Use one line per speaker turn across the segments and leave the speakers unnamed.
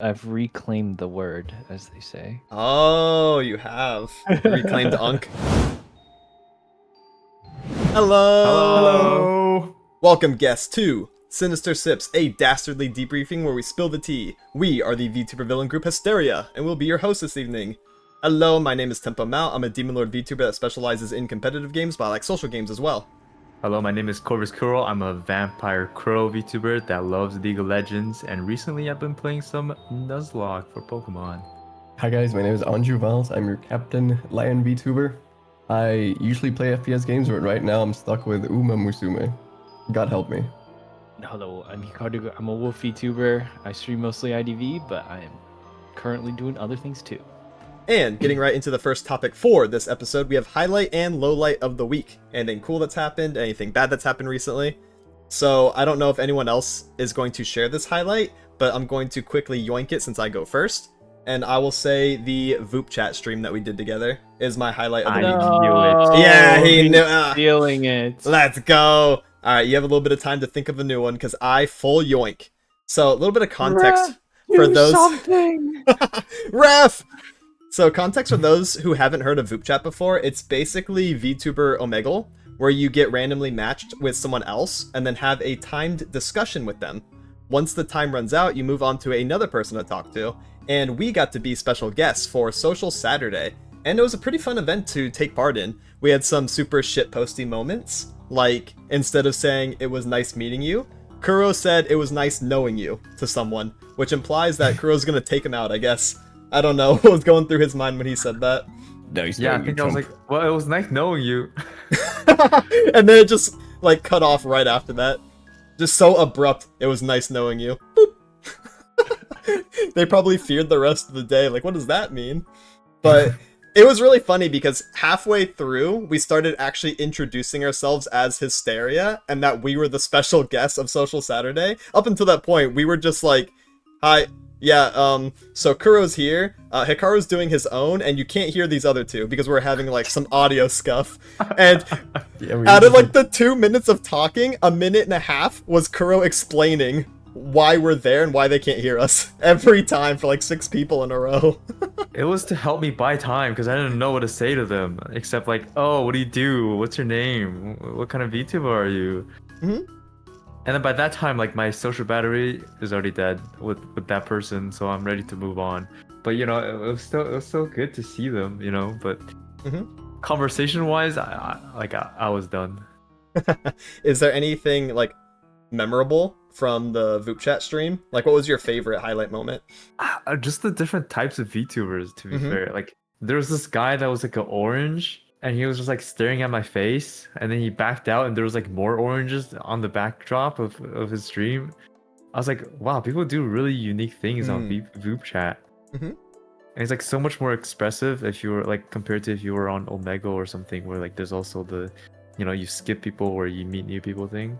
I've reclaimed the word, as they say.
Oh, you have reclaimed Unk. Hello!
Hello!
Welcome, guests, to Sinister Sips, a dastardly debriefing where we spill the tea. We are the VTuber villain group Hysteria, and we'll be your host this evening. Hello, my name is tempomaou. I'm a Demon Lord VTuber that specializes in competitive games, but I like social games as well.
Hello, my name is corvuskuro. I'm a vampire crow VTuber that loves League of Legends, and recently I've been playing some Nuzlocke for Pokemon.
Hi guys, my name is Anjuvalse. I'm your Captain Lion VTuber. I usually play FPS games, but right now I'm stuck with Umamusume. God help me.
Hello, I'm Hikaru. I'm a wolf VTuber. I stream mostly IDV, but I am currently doing other things too.
And getting right into the first topic for this episode, we have highlight and lowlight of the week. Anything cool that's happened, anything bad that's happened recently. So I don't know if anyone else is going to share this highlight, but I'm going to quickly yoink it since I go first. And I will say the Vupechat stream that we did together is my highlight of the week.
knew it.
Yeah, he
he's
knew.
Stealing it.
Let's go. All right, you have a little bit of time to think of a new one because I full yoink. So a little bit of context for those.
Something.
Ref. So context for those who haven't heard of Vupechat before, it's basically VTuber Omegle, where you get randomly matched with someone else and then have a timed discussion with them. Once the time runs out, you move on to another person to talk to, and we got to be special guests for Social Saturday, and it was a pretty fun event to take part in. We had some super shitposty moments, like instead of saying it was nice meeting you, Kuro said it was nice knowing you to someone, which implies that Kuro's gonna take him out, I guess. I don't know what was going through his mind when he said that.
Yeah, I think I was like, well, it was nice knowing you.
And then it just, like, cut off right after that. Just so abrupt, it was nice knowing you. Boop. They probably feared the rest of the day, like, what does that mean? But it was really funny because halfway through, we started actually introducing ourselves as Hysteria, and that we were the special guests of Social Saturday. Up until that point, we were just like, hi... Yeah, so Kuro's here, Hikaru's doing his own, and you can't hear these other two because we're having, like, some audio scuff. And
Yeah,
out of, like, the 2 minutes of talking, a minute and a half was Kuro explaining why we're there and why they can't hear us. Every time for, like, 6 people in a row.
It was to help me buy time because I didn't know what to say to them, except like, oh, what do you do? What's your name? What kind of VTuber are you?
Mm-hmm.
And then by that time, like, my social battery is already dead with that person, so I'm ready to move on. But you know, it was still good to see them, you know. But conversation-wise, I was done.
Is there anything, like, memorable from the Vupechat stream? Like, what was your favorite highlight moment?
Just the different types of VTubers, to be fair. Like, there was this guy that was like an orange, and he was just like staring at my face, and then he backed out, and there was like more oranges on the backdrop of his stream. I was like, wow, people do really unique things on Vupechat. And it's like so much more expressive if you were like compared to if you were on Omegle or something, where like there's also the, you know, you skip people or you meet new people thing.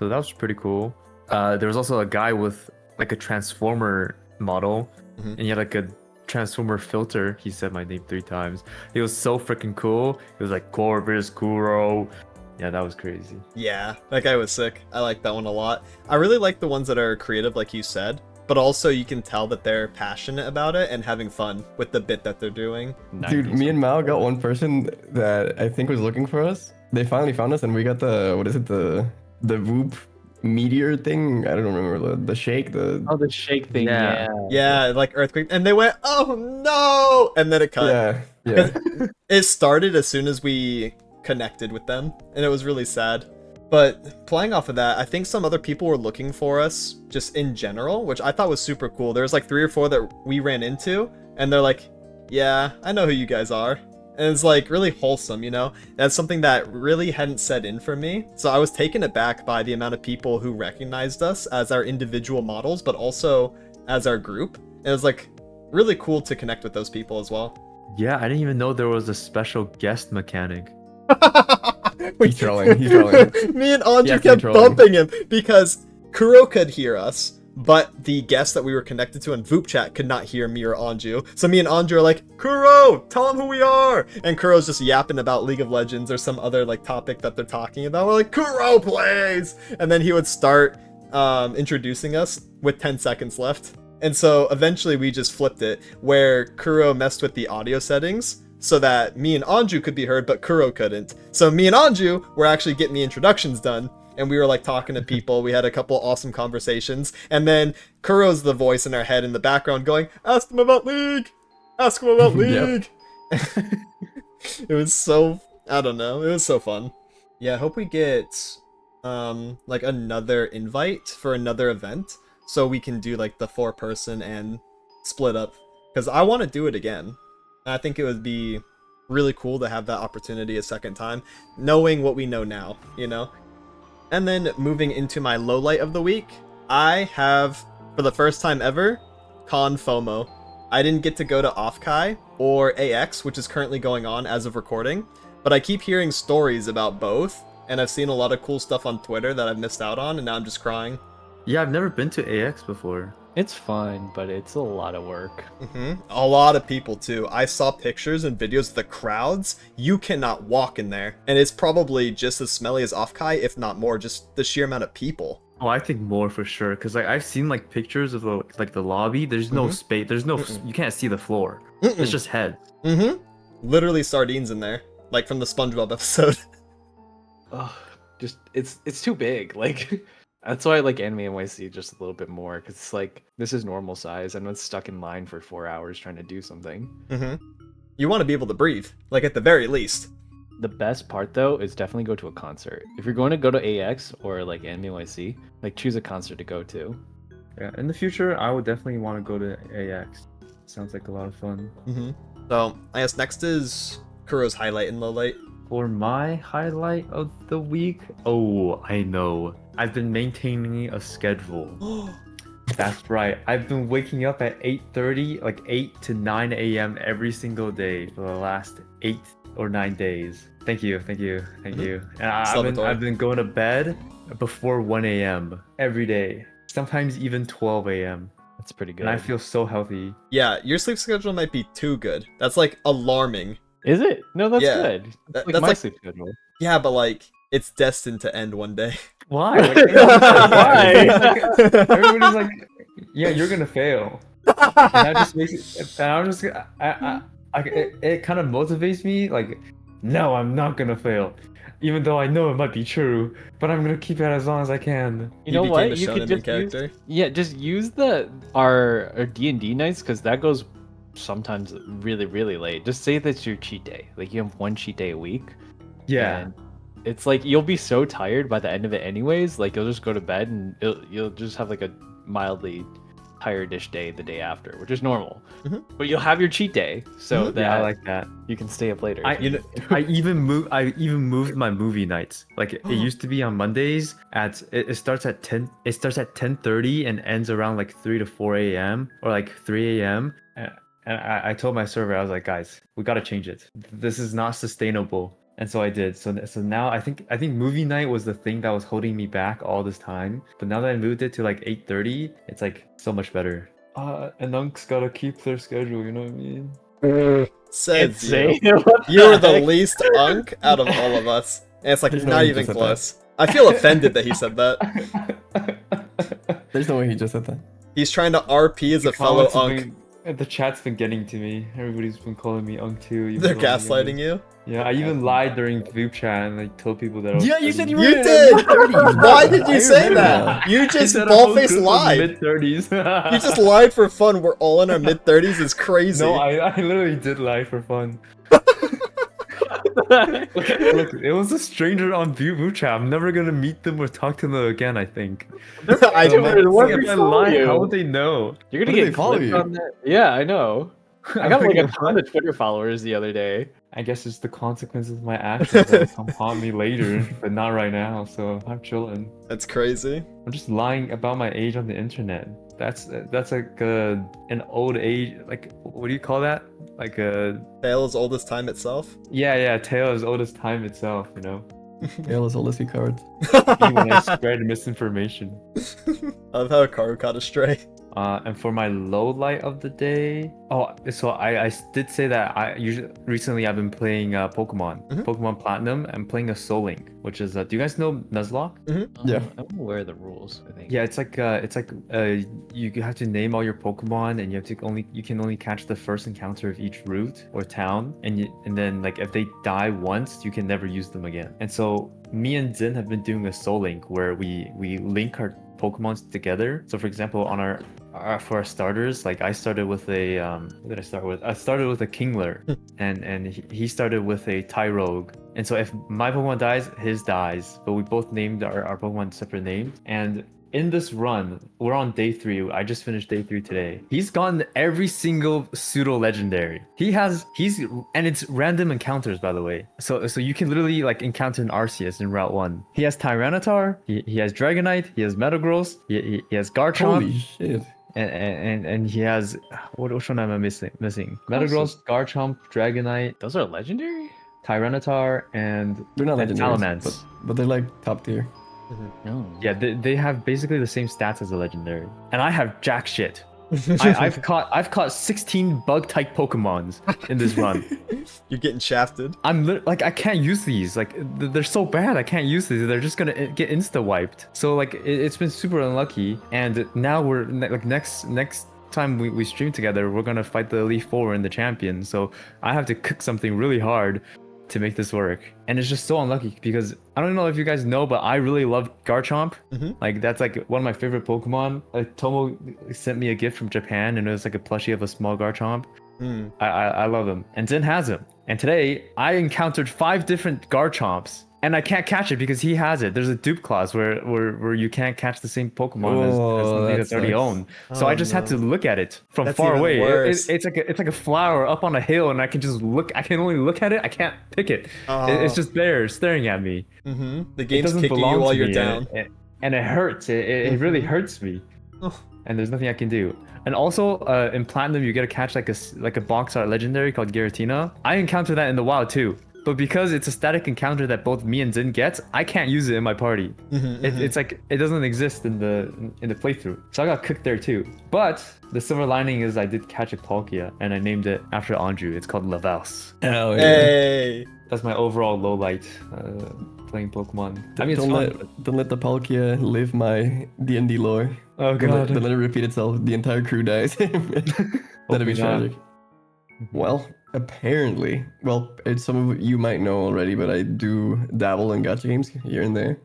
So that was pretty cool. There was also a guy with like a transformer model, and he had like a transformer filter. He said my name 3 times. He was so freaking cool. He was like corvuskuro. Yeah, that was crazy.
Yeah, that guy was sick. I like that one a lot. I really like the ones that are creative, like you said, but also you can tell that they're passionate about it and having fun with the bit that they're doing.
Dude, me and Mao got one person that I think was looking for us. They finally found us, and we got the, what is it, the Voop meteor thing? I don't remember, the shake,
the shake thing,
Yeah, like earthquake, and they went, oh no, and then it cut.
Yeah.
It started as soon as we connected with them, and it was really sad. But playing off of that, I think some other people were looking for us just in general, which I thought was super cool. There was like 3 or 4 that we ran into, and they're like, yeah, I know who you guys are. And it's like really wholesome, you know? That's something that really hadn't set in for me. So I was taken aback by the amount of people who recognized us as our individual models, but also as our group. It was like really cool to connect with those people as well.
Yeah, I didn't even know there was a special guest mechanic.
He's trolling.
Me and Anju kept bumping him because Kuro could hear us, but the guest that we were connected to in Vupechat could not hear me or Anju. So me and Anju are like, Kuro, tell him who we are! And Kuro's just yapping about League of Legends or some other like topic that they're talking about. We're like, Kuro, please! And then he would start introducing us with 10 seconds left. And so eventually we just flipped it, where Kuro messed with the audio settings so that me and Anju could be heard, but Kuro couldn't. So me and Anju were actually getting the introductions done, and we were like talking to people. We had a couple awesome conversations, and then Kuro's the voice in our head in the background going, "Ask him about League! Ask him about League!" It was so, I don't know, it was so fun. Yeah, I hope we get like another invite for another event so we can do like the 4-person and split up, because I want to do it again. And I think it would be really cool to have that opportunity a second time, knowing what we know now, you know? And then moving into my low light of the week, I have, for the first time ever, Con FOMO. I didn't get to go to Offkai or AX, which is currently going on as of recording, but I keep hearing stories about both, and I've seen a lot of cool stuff on Twitter that I've missed out on, and now I'm just crying.
Yeah, I've never been to AX before.
It's fun, but it's a lot of work.
A lot of people too. I saw pictures and videos of the crowds. You cannot walk in there, and it's probably just as smelly as Offkai, if not more, just the sheer amount of people.
Oh, I think more for sure, because like I've seen like pictures of the lobby. There's no space. There's no. You can't see the floor. It's just heads.
Literally sardines in there, like from the SpongeBob episode.
Ugh, just it's too big. Like that's why I like Anime NYC just a little bit more, because it's like this is normal size. I'm not stuck in line for 4 hours trying to do something.
You want to be able to breathe, like at the very least.
The best part though is definitely go to a concert. If you're going to go to AX or like Anime NYC, like choose a concert to go to.
Yeah, in the future, I would definitely want to go to AX. Sounds like a lot of fun.
So I guess next is Kuro's highlight and low light.
For my highlight of the week, oh, I know. I've been maintaining a schedule. That's right. I've been waking up at 8:30, like 8 to 9 a.m. every single day for the last 8 or 9 days. Thank you. And I've been going to bed before 1 a.m. every day. Sometimes even 12 a.m.
That's pretty good.
And I feel so healthy.
Yeah, your sleep schedule might be too good. That's like alarming.
Is it? No, that's
Yeah.
good.
That's
Like my
like-
sleep schedule.
Yeah, but like it's destined to end one day.
Why? Like,
Why?
Everybody's like, yeah, you're gonna fail. And that just makes it. And I'm just, it kind of motivates me. Like, no, I'm not gonna fail, even though I know it might be true. But I'm gonna keep it as long as I can.
You know
became
what?
a
You could
shonen
just
character.
just use our D&D nights, because that goes sometimes really late. Just say that's your cheat day. Like you have one cheat day a week.
Yeah.
And it's like you'll be so tired by the end of it anyways. Like you'll just go to bed and you'll just have like a mildly tired-ish day the day after, which is normal. But you'll have your cheat day so that
Yeah, I like that.
you can stay up later.
I even moved my movie nights. Like it used to be on Mondays at it starts at 10. It starts at 10:30 and ends around like 3 to 4 a.m. or like 3 a.m. And I told my server, I was like, guys, we gotta change it. This is not sustainable. And so I did. So now I think movie night was the thing that was holding me back all this time. But now that I moved it to like 8:30, it's like so much better. And Unks gotta keep their schedule, you know what I mean?
Said
Insane.
you.
What the
You're the
heck?
least unk out of all of us. And it's like
There's no
not
way he
even
just said
close. I feel offended that he said that.
There's no way he just said that.
He's trying to RP as a fellow unk.
The chat's been getting to me. Everybody's been calling me Unk too. even
They're
though I'm
gaslighting you.
Yeah, I even lied during Vupechat and like told people that I was
Yeah, you said you were
You
in
did!
mid-30s.
Why did you
I
say
remember
that? You just
Mid
bald-faced lied.
Mid-30s.
You just lied for fun. We're all in our mid-30s is crazy.
No, I literally did lie for fun. Look, it was a stranger on Vupechat. I'm never gonna meet them or talk to them again, I think.
I
Dude,
don't
what
If
if
I
they follow
lie,
you?
how would they know?
You're gonna
What do
get
they follow
clipped
you?
on that. Yeah, I know. I got like a ton of Twitter followers the other day.
I guess it's the consequences of my actions that will come haunt me later, but not right now, so I'm chilling.
That's crazy.
I'm just lying about my age on the internet. That's like an old age, like what do you call that? Like a
Tale as old as time itself.
yeah, tale as old as time itself, you know.
Tale as old as your cards.
Me when I spread misinformation.
I love how Hikaru caught astray.
And for my low light of the day, Oh, so I did say that recently I've been playing Pokemon, Pokemon Platinum. I'm playing a Soul Link, which is do you guys know Nuzlocke?
Yeah.
I'm aware of the rules, I think.
Yeah, it's like you have to name all your Pokemon, and you can only catch the first encounter of each route or town, and then like if they die once, you can never use them again. And so me and Zin have been doing a Soul Link where we link our Pokemons together. So for example, on for our starters, like I started with a what did I start with? I started with a Kingler, and he started with a Tyrogue. And so if my Pokemon dies, his dies. But we both named our Pokemon separate names. And in this run, we're on day 3. I just finished day 3 today. He's gotten every single pseudo legendary. And it's random encounters, by the way. So you can literally like encounter an Arceus in Route 1. He has Tyranitar, he has Dragonite, he has Metagross, he has Garchomp.
Holy shit.
And he has which one am I missing? Metagross, Garchomp, Dragonite.
Those are legendary?
Tyranitar, and
They're not
and
legendaries,
Salamence.
but they're like top tier.
No.
Yeah, they have basically the same stats as a legendary, and I have jack shit. I've caught 16 bug type Pokemons in this run.
You're getting shafted.
Like I can't use these. Like they're so bad. I can't use these. They're just gonna get insta wiped. So like it's been super unlucky. And now we're like next time we stream together, we're gonna fight the Elite Four and the champion. So I have to cook something really hard to make this work. And it's just so unlucky because I don't know if you guys know, but I really love Garchomp. Like that's like one of my favorite Pokemon. Like Tomo sent me a gift from Japan, and it was like a plushie of a small Garchomp. I love him, and Zin has him. And today I encountered 5 different Garchomps, and I can't catch it because he has it. There's a dupe clause where you can't catch the same Pokemon as something that's already owned. So I just had to look at it from
That's
far
even
away.
worse.
It's like a flower up on a hill, and I can just look. I can only look at it. I can't pick it. It's just there staring at me.
The
It
game's
doesn't
kicking you
belong
while
to
you're
me,
down.
and it hurts. It really hurts me. And there's nothing I can do. And also, in Platinum, you get to catch like a box art legendary called Giratina. I encountered that in the wild too. But because it's a static encounter that both me and Zin gets, I can't use it in my party. It's like it doesn't exist in the playthrough. So I got cooked there too. But the silver lining is I did catch a Palkia, and I named it after Anju. It's called Lavalse.
Hell yeah.
Hey.
That's my overall low light playing Pokemon. I mean, it's fun.
Don't let the Palkia live my D&D lore.
Oh
Don't let it repeat itself. The entire crew dies. That'd be tragic. Well, apparently, some of you might know already, but I do dabble in gacha games here and there.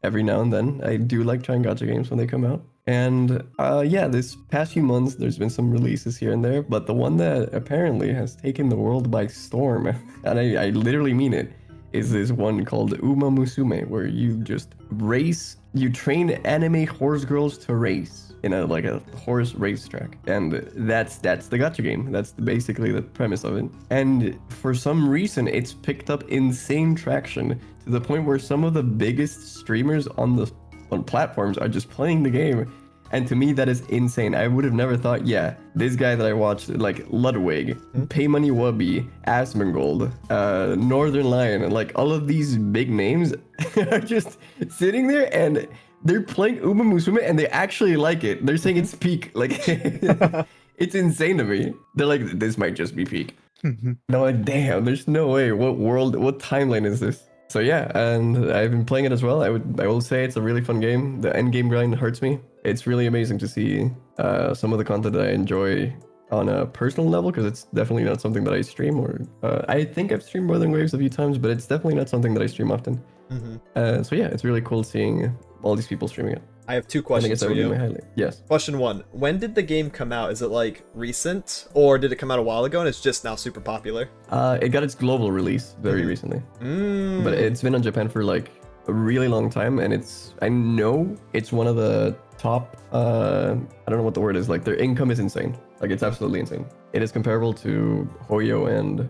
Every now and then, I do like trying gacha games when they come out. And yeah, this past few months, there's been some releases here and there, but the one that apparently has taken the world by storm, and I literally mean it, is this one called Umamusume, where you just race, you train anime horse girls to race in a horse racetrack, and that's the gacha game. That's basically the premise of it. And for some reason, it's picked up insane traction to the point where some of the biggest streamers on platforms are just playing the game. And to me, that is insane. I would have never thought, this guy that I watched, like Ludwig, Paymoney Wubby, Asmongold, Northern Lion, and like all of these big names are just sitting there and they're playing Umamusume and they actually like it. They're saying it's peak. Like, it's insane to me. They're like, this might just be peak. And I'm like, damn, there's no way. What timeline is this? So yeah, and I've been playing it as well. I will say it's a really fun game. The end game grind hurts me. It's really amazing to see some of the content that I enjoy on a personal level, because it's definitely not something that I stream, or I think I've streamed Northern Waves a few times, but it's definitely not something that I stream often. So yeah, it's really cool seeing all these people streaming it.
I have 2 questions for you.
Yes.
Question 1. When did the game come out? Is it like recent, or did it come out a while ago and it's just now super popular?
It got its global release very recently. But it's been on Japan for like a really long time, and I know it's one of the top, I don't know what the word is, like their income is insane. Like it's absolutely insane. It is comparable to Hoyo and,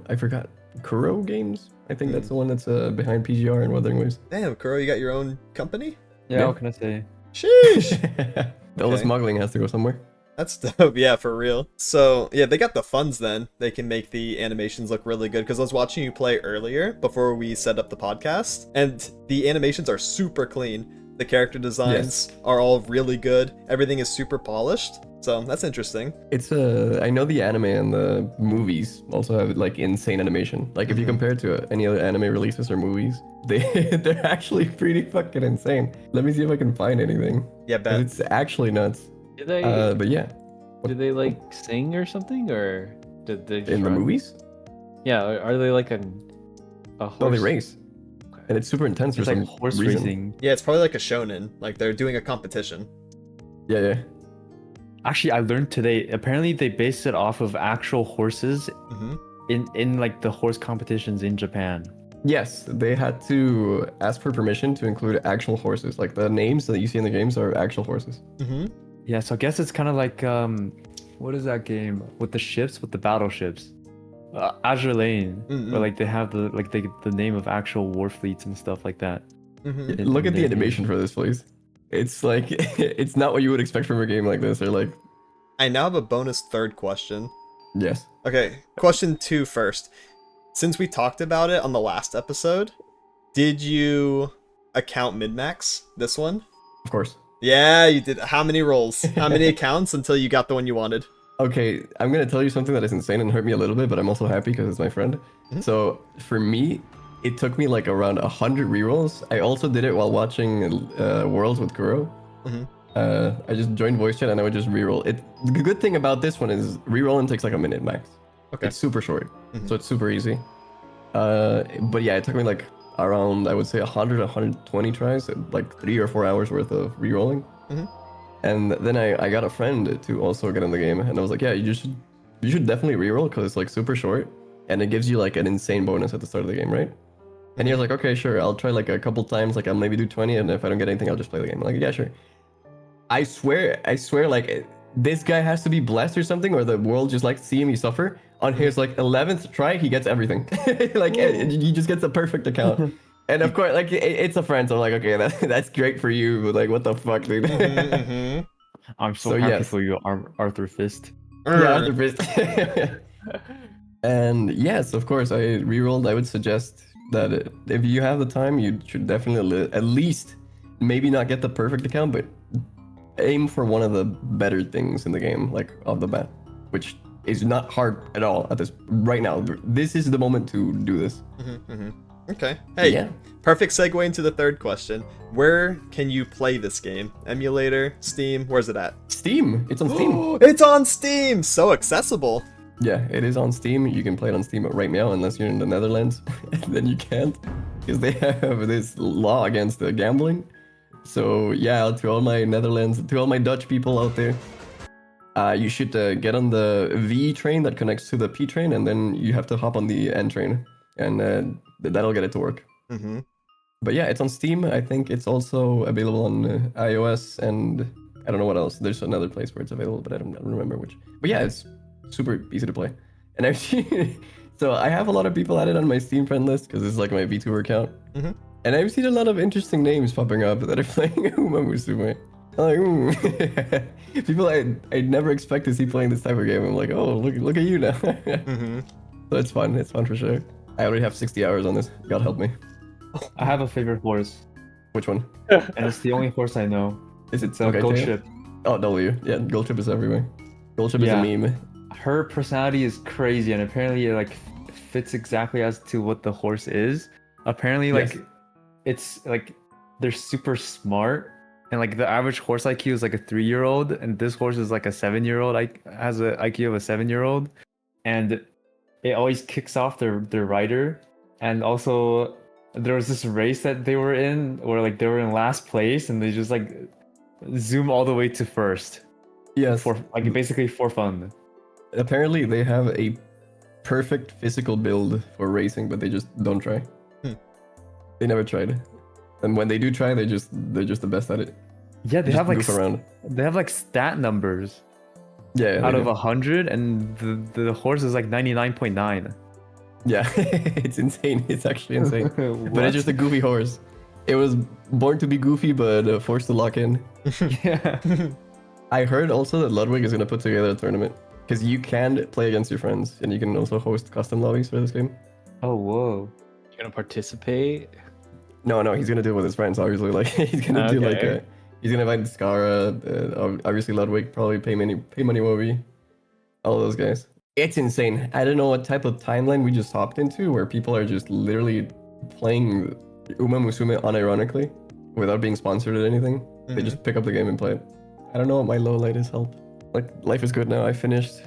I forgot, Kuro games? I think that's the one that's behind PGR and Wuthering Waves.
Damn, Kuro, you got your own company?
Yeah, what can I say?
Sheesh!
All the smuggling has to go somewhere.
That's dope, yeah, for real. So, yeah, they got the funds then. They can make the animations look really good, because I was watching you play earlier, before we set up the podcast, and the animations are super clean. The character designs are all really good. Everything is super polished. So that's interesting.
It's I know the anime and the movies also have like insane animation. Like if you compare it to any other anime releases or movies, they're actually pretty fucking insane. Let me see if I can find anything.
Yeah,
'Cause
bet.
it's actually nuts.
Did they?
But yeah,
Did they like sing or something, or did they just
in the
run?
movies,
Yeah, are they like a horse?
oh, they race, and it's super intense
It's
for
like
some
horse
reason.
racing.
Yeah, it's probably like a shonen. Like they're doing a competition.
Yeah, yeah.
Actually, I learned today. Apparently, they based it off of actual horses in like the horse competitions in Japan.
Yes, they had to ask for permission to include actual horses. Like the names that you see in the games are actual horses.
Yeah, so I guess it's kind of like what is that game with the ships, with the battleships? Azure Lane, where like they have the name of actual war fleets and stuff like that.
Look at the animation for this, please. It's like it's not what you would expect from a game like this. Or like,
I now have a bonus third question.
yes,
Okay, question 2 first. Since we talked about it on the last episode, did you account min-max this one?
of course.
Yeah, you did. How many rolls? How many accounts until you got the one you wanted?
Okay, I'm gonna tell you something that is insane and hurt me a little bit, but I'm also happy because it's my friend. So for me, it took me like around 100 rerolls. I also did it while watching Worlds with Kuro. I just joined voice chat and I would just reroll. The good thing about this one is rerolling takes like a minute max.
Okay.
It's super short, so it's super easy. But yeah, it took me like around, I would say 100, 120 tries, like 3 or 4 hours worth of rerolling. And then I got a friend to also get in the game, and I was like, yeah, you should definitely reroll because it's like super short, and it gives you like an insane bonus at the start of the game, right? And he was like, okay, sure, I'll try like a couple times, like I'll maybe do 20, and if I don't get anything, I'll just play the game. I'm like, yeah, sure. I swear, like this guy has to be blessed or something, or the world just likes seeing me suffer. On his like 11th try, he gets everything. Like he just gets a perfect account. And of course, like it's a friend, so I'm like, okay, that's great for you. But like, what the fuck, dude?
I'm so,
So,
happy
yes.
for you, Arthur Fist.
Yeah, Arthur Fist. And yes, of course, I rerolled. I would suggest that if you have the time, you should definitely at least maybe not get the perfect account, but aim for one of the better things in the game, like off the bat, which is not hard at all at this right now. This is the moment to do this.
Okay. Hey,
Yeah.
perfect segue into the third question. Where can you play this game? Emulator, Steam, where's it at?
Steam. It's on Steam.
It's on Steam! So accessible.
Yeah, it is on Steam. You can play it on Steam right now, unless you're in the Netherlands. Then you can't, because they have this law against gambling. So yeah, to all my Netherlands, to all my Dutch people out there, you should get on the V train that connects to the P train, and then you have to hop on the N train, and that'll get it to work. But yeah, it's on Steam. I think it's also available on iOS, and I don't know what else. There's another place where it's available, but I don't remember which. But yeah, it's super easy to play. And actually, so I have a lot of people added on my Steam friend list because it's like my VTuber account. And I've seen a lot of interesting names popping up that are playing Umamusume. I'm like, people I'd never expect to see playing this type of game. I'm like, oh, look at you now. So it's fun. It's fun for sure. I already have 60 hours on this. God help me.
I have a favorite horse,
Which one?
and it's the only horse I know.
Is it
It's a Gold
Taya?
Ship.
Oh, W. Yeah, Gold Ship is everywhere. Gold Ship is a meme.
Her personality is crazy, and apparently it like fits exactly as to what the horse is. Apparently, like it's like they're super smart, and like the average horse IQ is like a 3-year-old, and this horse is like a 7-year-old. Like has an IQ of a 7-year-old, and it always kicks off their rider. And also, there was this race that they were in where like they were in last place, and they just like zoom all the way to first.
Yes.
For like basically for fun.
Apparently, they have a perfect physical build for racing, but they just don't try. They never tried. And when they do try, they're just the best at it.
Yeah, they
Just
have like
goof around.
they have like stat numbers
Yeah.
out
they
of
do.
100, and the horse is like 99.9.
Yeah, it's insane. It's actually insane. But
What?
it's just a goofy horse. It was born to be goofy, but forced to lock in.
Yeah.
I heard also that Ludwig is gonna put together a tournament because you can play against your friends, and you can also host custom lobbies for this game.
Oh whoa.
You're gonna participate?
No, he's gonna do it with his friends. Obviously, like he's gonna do like
Okay.
he's gonna invite Skara, obviously Ludwig, probably pay money Wowie, all those guys. It's insane. I don't know what type of timeline we just hopped into where people are just literally playing Umamusume unironically without being sponsored or anything. They just pick up the game and play it. I don't know what my low light is. Help. Like life is good now. I finished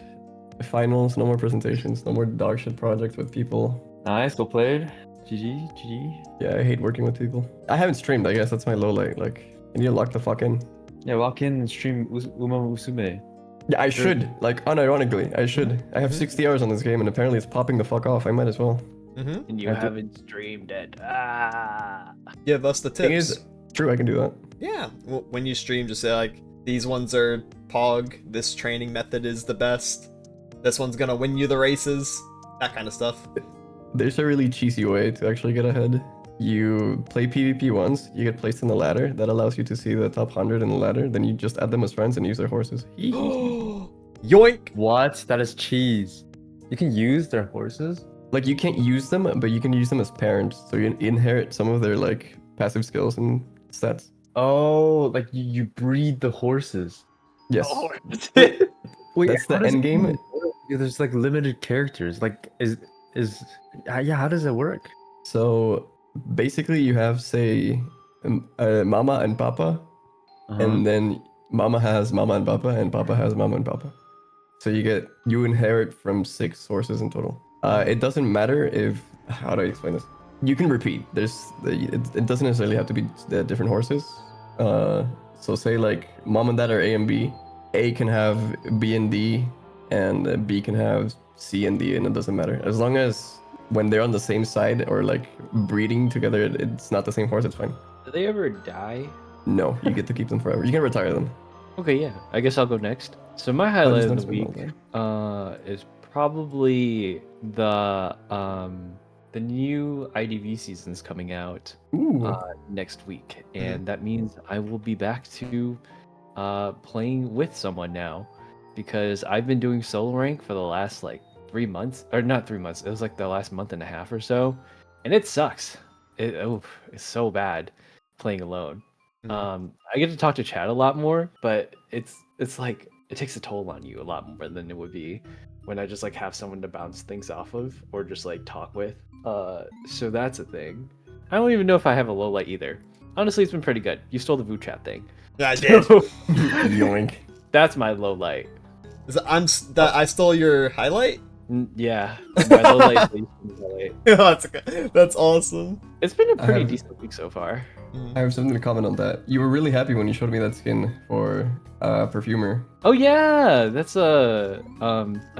finals. No more presentations. No more dog shit projects with people.
Nice, well played. GG.
Yeah, I hate working with people. I haven't streamed. I guess that's my low light. Like, I need to lock the fuck in.
Yeah, walk in and stream Umamusume.
Yeah, I should. Like, unironically, I should. I have 60 hours on this game, and apparently it's popping the fuck off. I might as well.
And you haven't streamed it. Ah.
Give us the tips.
Thing is, true, I can do that.
Yeah, when you stream, just say like, these ones are Pog, this training method is the best, this one's gonna win you the races, that kind of stuff.
There's a really cheesy way to actually get ahead. You play PvP once, you get placed in the ladder, that allows you to see the top 100 in the ladder, then you just add them as friends and use their horses.
Yoink!
What? That is cheese. You can use their horses?
Like, you can't use them, but you can use them as parents, so you inherit some of their, like, passive skills and stats.
Oh, like you breed the horses.
Yes.
Wait,
That's the
how does
end
it
game.
work? There's like limited characters. Like yeah, how does it work?
So basically, you have say Mama and Papa, and then Mama has Mama and Papa has Mama and Papa. So you inherit from 6 sources in total. It doesn't matter if how do I explain this? You can repeat. It doesn't necessarily have to be the different horses. So say like Mom and Dad are A and B. A can have B and D, and B can have C and D, and it doesn't matter as long as when they're on the same side or like breeding together, it's not the same horse. It's fine.
Do they ever die?
No, you get to keep them forever. You can retire them.
Okay, yeah. I guess I'll go next. So my highlight of the week is probably the new IDV season's coming out next week, and that means I will be back to playing with someone now, because I've been doing solo rank for the last like 3 months, or not 3 months. It was like the last month and a half or so, and it sucks. It's so bad playing alone. I get to talk to chat a lot more, but it's like it takes a toll on you a lot more than it would be when I just like have someone to bounce things off of or just like talk with. So that's a thing. I don't even know if I have a low light either. Honestly, it's been pretty good. You stole the Vupechat thing.
Yeah, I did.
Yoink.
That's my low light.
I stole your highlight?
Yeah, my low light.
That's awesome.
It's been a pretty decent week so far.
I have something to comment on that. You were really happy when you showed me that skin for Perfumer.
Oh yeah, that's a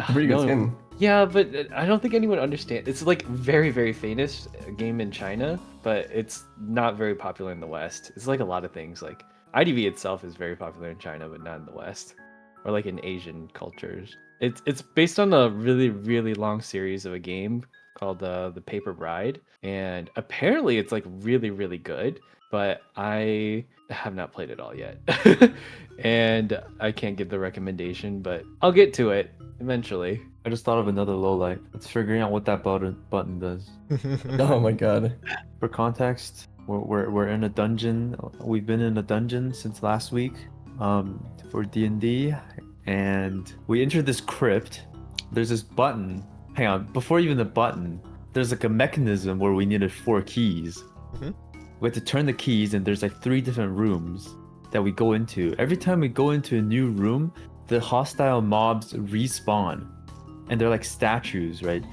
Pretty good skin.
Yeah, but I don't think anyone understands. It's like very, very famous game in China, but it's not very popular in the West. It's like a lot of things. Like IDV itself is very popular in China, but not in the West, or like in Asian cultures. It's based on a really, really long series of a game called the Paper Bride, and apparently it's like really, really good. But I have not played it all yet, and I can't give the recommendation, but I'll get to it eventually.
I just thought of another low light. It's figuring out what that button does.
Oh my god.
For context, we're in a dungeon. We've been in a dungeon since last week for D&D, and we entered this crypt. There's this button. Hang on, before even the button, there's like a mechanism where we needed 4 keys. We have to turn the keys, and there's like 3 different rooms that we go into. Every time we go into a new room, the hostile mobs respawn, and they're like statues, right?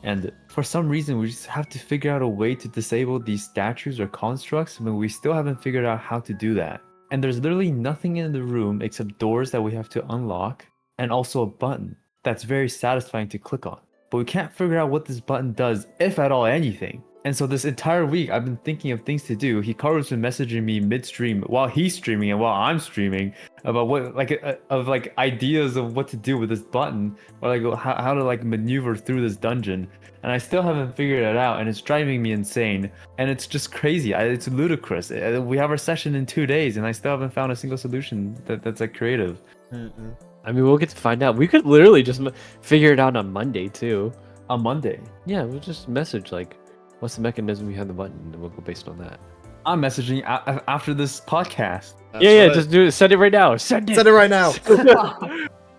And for some reason, we just have to figure out a way to disable these statues or constructs, but we still haven't figured out how to do that. And there's literally nothing in the room except doors that we have to unlock, and also a button that's very satisfying to click on. But we can't figure out what this button does, if at all anything. And so this entire week, I've been thinking of things to do. Hikaru's been messaging me mid-stream while he's streaming and while I'm streaming about what, like ideas of what to do with this button, or like how to like maneuver through this dungeon. And I still haven't figured it out, and it's driving me insane. And it's just crazy. It's ludicrous. We have our session in 2 days, and I still haven't found a single solution that's like creative.
I mean, we'll get to find out. We could literally just figure it out on Monday too.
On Monday?
Yeah, we'll just message like, what's the mechanism behind the button, and we'll go based on that.
I'm messaging after this podcast.
That's
yeah,
right.
just do it. Send it right now. Send it.
Send it right now.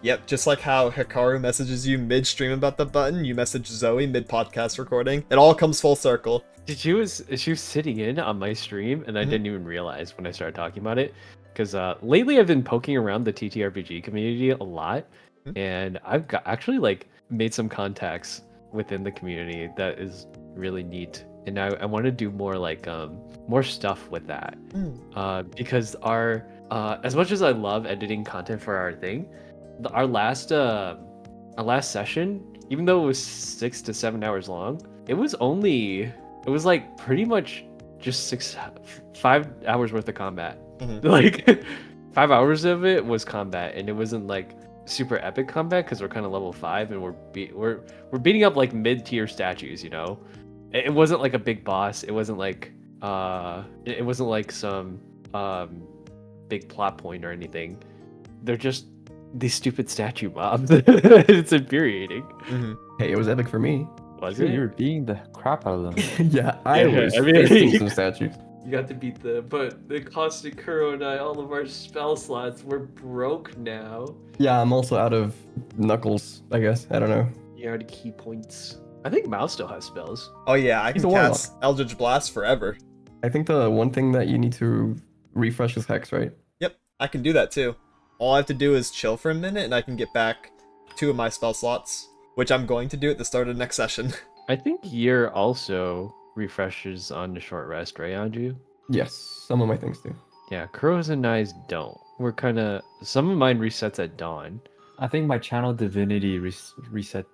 Yep, just like how Hikaru messages you mid-stream about the button, you message Zoe mid-podcast recording. It all comes full circle.
She was sitting in on my stream, and I didn't even realize when I started talking about it. Because lately I've been poking around the TTRPG community a lot, and I've actually like made some contacts within the community that is really neat. And I want to do more like more stuff with that. Because our as much as I love editing content for our thing, our last session, even though it was 6 to 7 hours long, it was like pretty much just 5 hours worth of combat. Like 5 hours of it was combat, and it wasn't like super epic combat because we're kind of level 5 and we're beating up like mid-tier statues, you know. It wasn't like a big boss. It wasn't like it wasn't like some big plot point or anything. They're just these stupid statue mobs. It's infuriating.
Hey, it was epic for me.
Was
Dude,
it?
you were beating the crap out of them.
Yeah, I
Yeah,
was
I mean-
fisting some statues.
You got to beat but the Caustic Kuro and all of our spell slots, we're broke now.
Yeah, I'm also out of knuckles, I guess. I don't know.
You're out of key points. I think Mao still has spells.
Oh yeah, I
He's
can
a warlock.
cast Eldritch Blast forever.
I think the one thing that you need to refresh is Hex, right?
Yep, I can do that too. All I have to do is chill for a minute and I can get back 2 of my spell slots, which I'm going to do at the start of next session.
I think Year also refreshes on the short rest, right, Anju?
Yes, some of my things do.
Yeah, Kuros and I's don't. We're kind of... Some of mine resets at dawn.
I think my channel divinity reset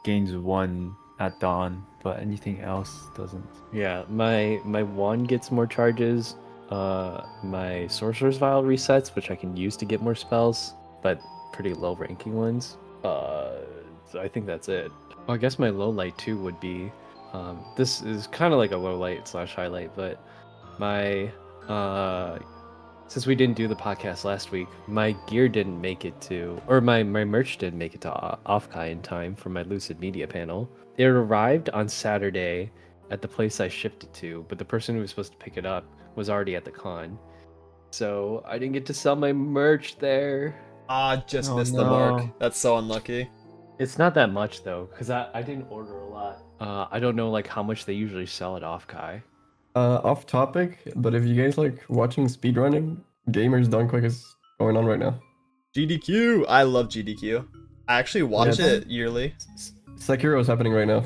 gains 1 at dawn, but anything else doesn't.
Yeah, my wand gets more charges. My Sorcerer's Vial resets, which I can use to get more spells, but pretty low ranking ones. So I think that's it. Well, I guess my low light too would be... this is kind of like a low light / highlight, but my... since we didn't do the podcast last week, my gear didn't make it to... Or my merch didn't make it to Offkai in time for my Lucid Media panel. It arrived on Saturday at the place I shipped it to, but the person who was supposed to pick it up was already at the con. So I didn't get to sell my merch there.
Just
Oh,
missed the
no.
mark. That's so unlucky.
It's not that much though, because I didn't order a lot. I don't know like how much they usually sell at Offkai.
Off topic, but if you guys like watching speedrunning, Gamers Done Quick is going on right now.
GDQ! I love GDQ. I actually watch
Yeah,
it yearly.
Sekiro is happening right now.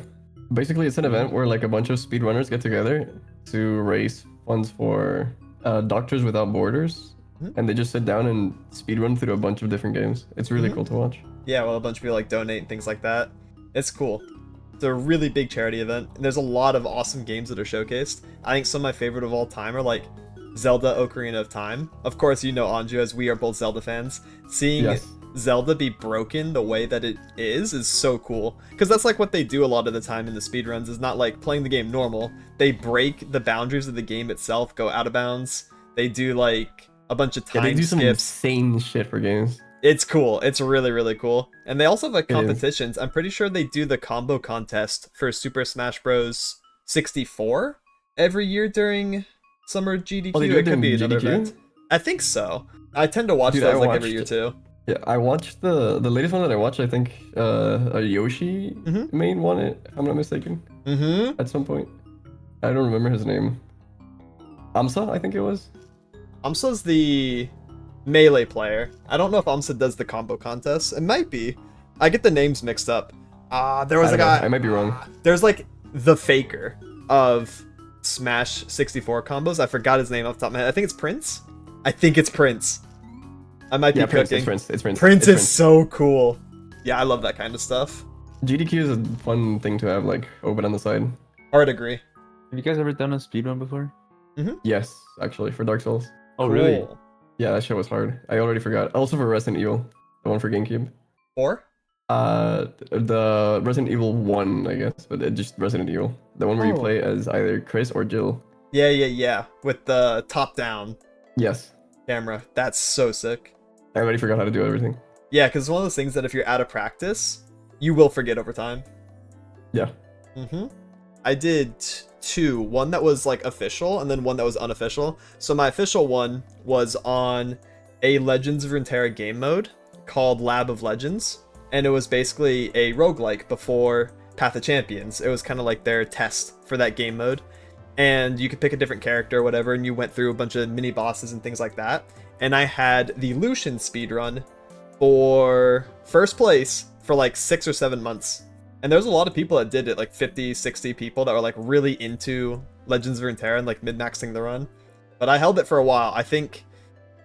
Basically, it's an event where like a bunch of speedrunners get together to raise funds for Doctors Without Borders, and they just sit down and speedrun through a bunch of different games. It's really cool to watch.
Yeah, well, a bunch of people like donate and things like that. It's cool. It's a really big charity event. And there's a lot of awesome games that are showcased. I think some of my favorite of all time are like Zelda Ocarina of Time. Of course, you know Anju, as we are both Zelda fans. Seeing
Yes.
Zelda be broken the way that it is so cool. Because that's like what they do a lot of the time in the speedruns, is not like playing the game normal. They break the boundaries of the game itself, go out of bounds. They do like a bunch of
Yeah,
time
they do some
skips.
insane shit for games.
It's cool. It's really, really cool. And they also have like
It is.
competitions. I'm pretty sure they do the combo contest for Super Smash Bros. 64 every year during Summer GDQ.
Oh, they do it
It could be
during
another
GDQ?
event. I think so. I tend to watch
Dude,
those
I
like every year
watched-
too.
Yeah, I watched the latest one that I watched. I think a Yoshi main won it. If I'm not mistaken.
Mm-hmm.
At some point, I don't remember his name. Amsa, I think it was.
Amsa's the melee player. I don't know if Amsa does the combo contest. It might be. I get the names mixed up. There was
I
a
don't know,
guy.
I might be wrong.
There's like the faker of Smash 64 combos. I forgot his name off the top of my head. I think it's Prince. I might
Yeah,
be
Prince.
cooking.
It's Prince. It's Prince.
Prince
It's
is so cool. Yeah, I love that kind of stuff.
GDQ is a fun thing to have like open on the side.
Hard agree.
Have you guys ever done a speedrun before?
Yes, actually, for Dark Souls.
Oh, really?
Cool.
Yeah, that shit was hard. I already forgot. Also for Resident Evil, the one for GameCube.
Or?
The Resident Evil 1, I guess, but just Resident Evil. The one where you
Oh.
play as either Chris or Jill.
Yeah. With the top-down
Yes.
camera. That's so sick.
I already forgot how to do everything.
Yeah, because it's one of those things that if you're out of practice, you will forget over time.
Yeah.
I did two. One that was like official, and then one that was unofficial. So my official one was on a Legends of Runeterra game mode called Lab of Legends, and it was basically a roguelike before Path of Champions. It was kind of like their test for that game mode, and you could pick a different character or whatever, and you went through a bunch of mini bosses and things like that. And I had the Lucian speedrun for first place for like 6 or 7 months. And there was a lot of people that did it, like 50, 60 people that were like really into Legends of Runeterra and like min-maxing the run. But I held it for a while. I think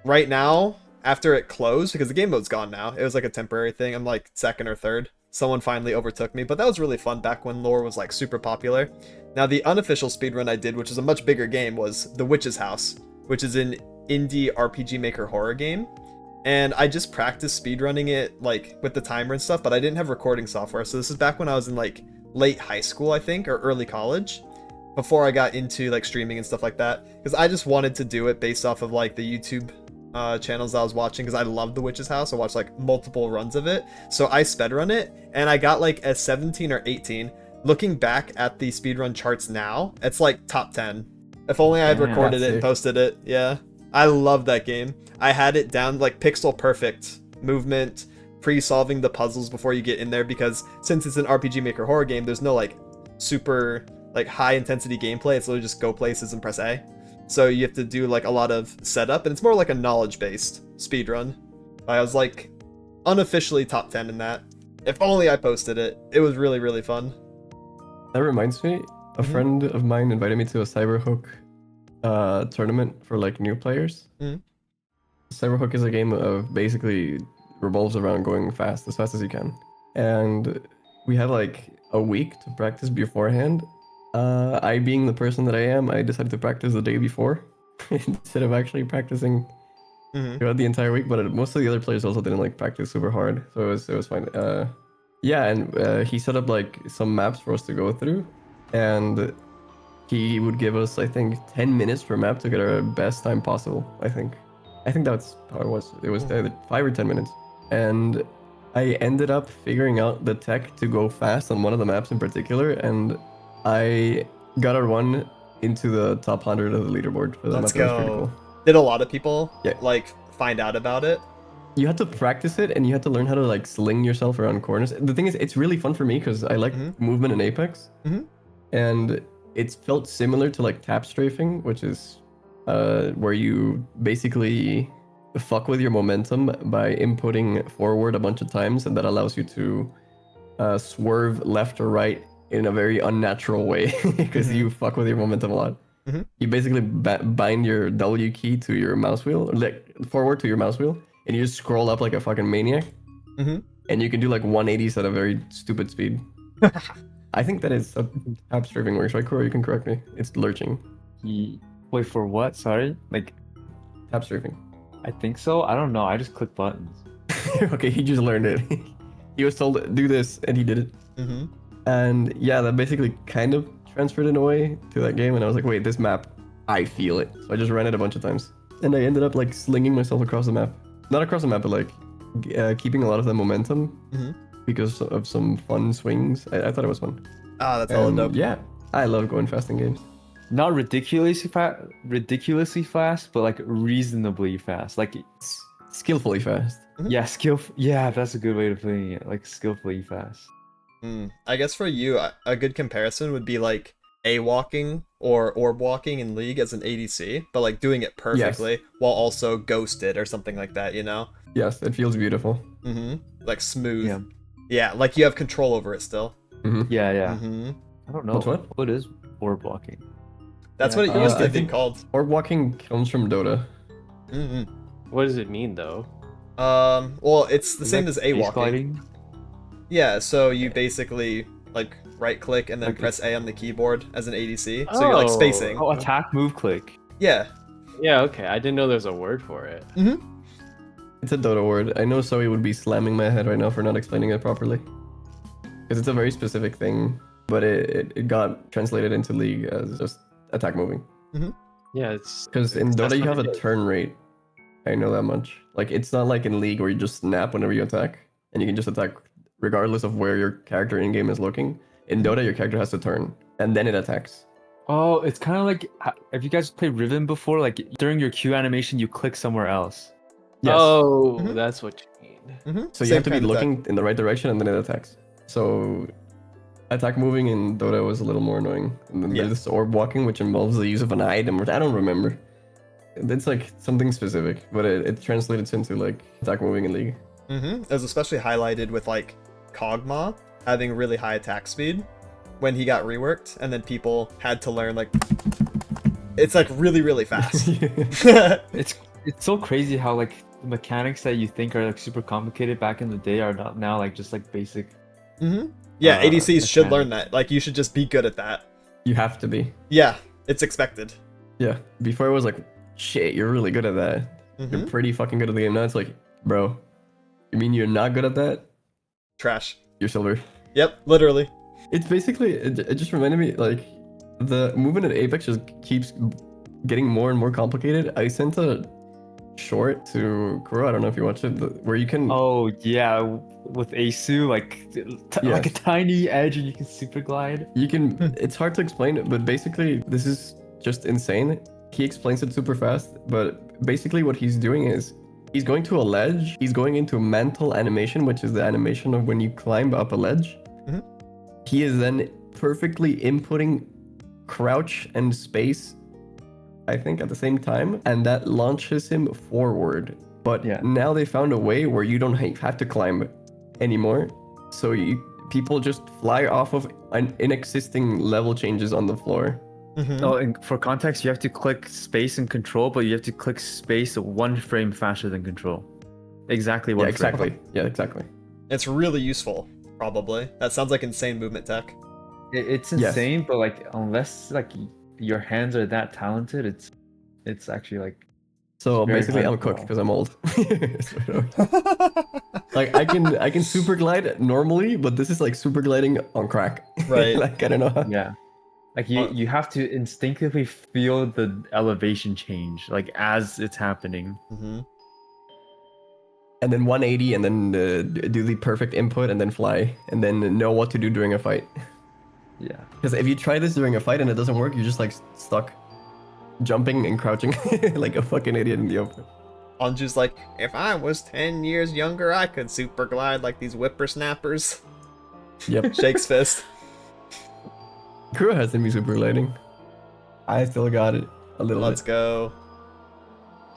right now, after it closed, because the game mode's gone now, it was like a temporary thing. I'm like second or third. Someone finally overtook me, but that was really fun back when lore was like super popular. Now the unofficial speedrun I did, which is a much bigger game, was The Witch's House, which is an indie RPG Maker horror game. And I just practiced speedrunning it like with the timer and stuff, but I didn't have recording software. So this is back when I was in like late high school, I think, or early college, before I got into like streaming and stuff like that. Because I just wanted to do it based off of like the YouTube channels I was watching, because I loved The Witch's House. I watched like multiple runs of it. So I spedrun it, and I got like a 17 or 18. Looking back at the speedrun charts now, it's like top 10. If only I had recorded it and posted it. Yeah. I love that game. I had it down like pixel perfect movement, pre-solving the puzzles before you get in there, because since it's an RPG Maker horror game, there's no like super like high intensity gameplay. It's literally just go places and press A. So you have to do like a lot of setup, and it's more like a knowledge based speedrun. I was like unofficially top 10 in that. If only I posted it. It was really, really fun.
That reminds me, a friend of mine invited me to a Cyberhook tournament for like new players. Cyberhook is a game of basically revolves around going fast as you can, and we had like a week to practice beforehand. I, being the person that I am, I decided to practice the day before instead of actually practicing throughout the entire week. But most of the other players also didn't like practice super hard, so it was fine. Yeah, and he set up like some maps for us to go through, and he would give us, I think, 10 minutes per map to get our best time possible. I think that's how it was. It was 5 or 10 minutes, and I ended up figuring out the tech to go fast on one of the maps in particular, and I got a run into the top 100 of the leaderboard for that map. That was pretty cool.
Did a lot of people like find out about it?
You had to practice it, and you had to learn how to like sling yourself around corners. The thing is, it's really fun for me because I like movement in Apex, and it's felt similar to like tap strafing, which is where you basically fuck with your momentum by inputting forward a bunch of times, and that allows you to swerve left or right in a very unnatural way because you fuck with your momentum a lot. You basically bind your W key to your mouse wheel, or like forward to your mouse wheel, and you just scroll up like a fucking maniac. And you can do like 180s at a very stupid speed. I think that is tap strafing works, right, Kuro? You can correct me. It's lurching.
Wait, for what? Sorry? Like,
tap strafing.
I think so. I don't know. I just click buttons.
Okay, he just learned it. He was told do this, and he did it. And yeah, that basically kind of transferred in a way to that game. And I was like, wait, this map, I feel it. So I just ran it a bunch of times, and I ended up like slinging myself across the map. Not across the map, but like keeping a lot of the momentum because of some fun swings. I thought it was fun.
Ah, that's all dope.
Yeah, I love going fast in games.
Not ridiculously fast, but like reasonably fast. Like
skillfully fast.
Yeah, Yeah, that's a good way of putting it. Like skillfully fast.
I guess for you, a good comparison would be like A-walking or orb walking in League as an ADC, but like doing it perfectly while also ghosted or something like that, you know?
Yes, it feels beautiful.
Like smooth. Yeah, like you have control over it still.
Yeah. I don't know. What is orb walking?
That's what it used to be called.
Orb walking comes from Dota.
What does it mean though?
Well, it's the same as A-walking. Yeah, so you basically like right click and then press A on the keyboard as an ADC. So you're like spacing.
Oh, attack, move, click.
Yeah.
Yeah, okay. I didn't know there's a word for it.
It's a Dota word. I know Zoe would be slamming my head right now for not explaining it properly. Because it's a very specific thing, but it got translated into League as just attack moving.
Yeah, it's...
Because in Dota you have a turn rate. I know that much. Like, it's not like in League where you just snap whenever you attack, and you can just attack regardless of where your character in-game is looking. In Dota, your character has to turn, and then it attacks.
Oh, it's kind of like have you guys played Riven before? Like during your Q animation, you click somewhere else.
Yes.
Oh,
Mhm.
that's what you mean.
So you have to be looking in the right direction and then it attacks. So attack moving in Dota was a little more annoying. And then there's this orb walking, which involves the use of an item. I don't remember. It's like something specific, but it translates into like attack moving in League.
It was especially highlighted with like Kog'Maw having really high attack speed when he got reworked, and then people had to learn like it's like really, really fast.
It's so crazy how like the mechanics that you think are like super complicated back in the day are not now like just like basic.
Yeah, ADCs should
mechanics.
learn that. Like you should just be good at that.
You have to be.
Yeah, it's expected.
Yeah. Before it was like, shit, you're really good at that. You're pretty fucking good at the game. Now it's like, bro, you mean you're not good at that?
Trash.
You're silver.
Yep, literally.
It's basically, it just reminded me, like, the movement in Apex just keeps getting more and more complicated. I sent a short to Kuro, I don't know if you watched it, where you can...
Oh yeah, with Asu, like like a tiny edge and you can super glide.
You can, it's hard to explain, but basically, this is just insane. He explains it super fast, but basically what he's doing is, he's going to a ledge, he's going into mantle animation, which is the animation of when you climb up a ledge. He is then perfectly inputting crouch and space, I think, at the same time, and that launches him forward. But now they found a way where you don't have to climb anymore. So people just fly off of inexisting level changes on the floor.
Oh, and for context, you have to click space and control, but you have to click space 1 frame faster than control. Exactly one frame.
Yeah, exactly.
It's really useful, probably. That sounds like insane movement tech.
It's insane, but like unless like your hands are that talented, it's actually like.
So basically, I'm cooked because I'm old. Like I can super glide normally, but this is like super gliding on crack.
Right.
Like I don't know.
Yeah. Like you have to instinctively feel the elevation change, like as it's happening.
And then 180, and then do the perfect input, and then fly, and then know what to do during a fight.
Yeah.
Because if you try this during a fight and it doesn't work, you're just like stuck, jumping and crouching like a fucking idiot in the open.
Anju's like, if I was 10 years younger, I could super glide like these whippersnappers.
Yep.
Shakes fist.
Kuro has to be super gliding. I still got it a little
Let's
bit.
go.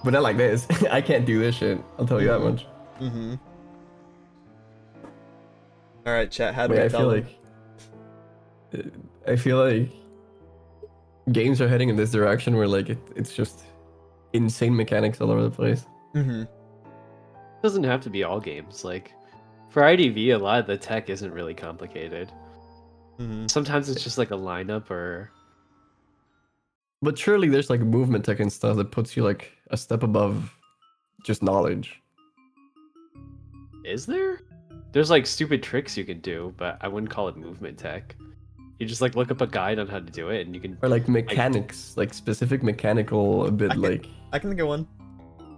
But not like this. I can't do this shit. I'll tell you that much.
Alright, chat, how do we tell them?
I feel like games are heading in this direction where like it's just insane mechanics all over the place.
It doesn't have to be all games. Like for IDV, a lot of the tech isn't really complicated. Sometimes it's just like a lineup or.
But surely there's like movement tech and stuff that puts you like a step above just knowledge.
Is there? There's like stupid tricks you can do, but I wouldn't call it movement tech. You just like look up a guide on how to do it, and you can.
Or like mechanics, like specific mechanical a bit like.
I can think of one.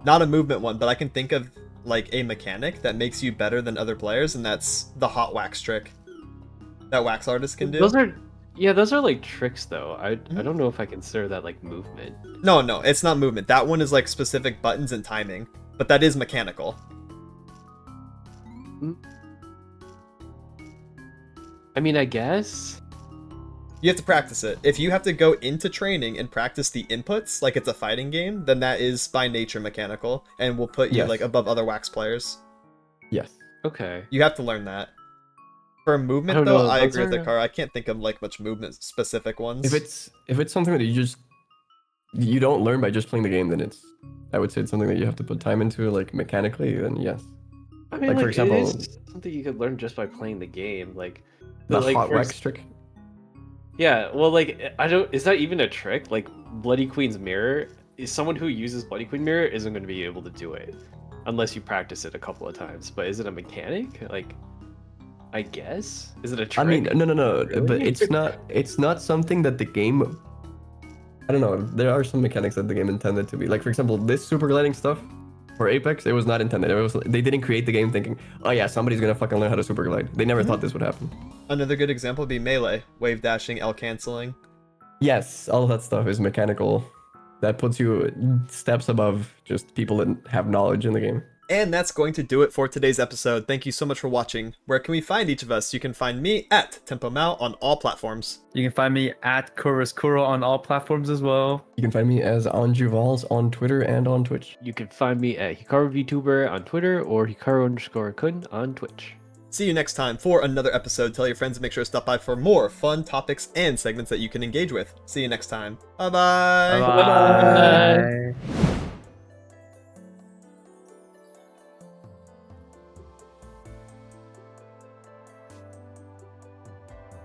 Not a movement one, but I can think of like a mechanic that makes you better than other players, and that's the hot wax trick that wax artists can do.
Those are like tricks though. I don't know if I consider that like movement.
No, it's not movement. That one is like specific buttons and timing, but that is mechanical.
I mean, I guess.
You have to practice it. If you have to go into training and practice the inputs like it's a fighting game, then that is by nature mechanical and will put you like above other wax players.
Yes.
Okay.
You have to learn that. For movement though, I agree with the car. I can't think of like much movement specific ones.
If it's something that you don't learn by just playing the game, then I would say it's something that you have to put time into, like mechanically, then yes.
I mean,
like for example,
it is something you could learn just by playing the game, like
the
like,
hot wax trick.
Yeah, well, like is that even a trick? Like Bloody Queen's mirror, is someone who uses Bloody Queen mirror isn't going to be able to do it unless you practice it a couple of times. But is it a mechanic? Like, I guess, is it a trick?
I mean, no,
Really?
but it's not something that the game. I don't know. There are some mechanics that the game intended to be. Like for example, this super gliding stuff for Apex, it was not intended. They didn't create the game thinking, oh yeah, somebody's gonna fucking learn how to super glide. They never thought this would happen.
Another good example would be Melee, wave dashing, L canceling.
Yes, all that stuff is mechanical. That puts you steps above just people that have knowledge in the game.
And that's going to do it for today's episode. Thank you so much for watching. Where can we find each of us? You can find me at tempomaou on all platforms.
You can find me at corvuskuro on all platforms as well.
You can find me as anjuvalse on Twitter and on Twitch.
You can find me at Hikaru VTuber on Twitter or Hikaru_kun on Twitch.
See you next time for another episode. Tell your friends and make sure to stop by for more fun topics and segments that you can engage with. See you next time. Bye-bye.
Bye.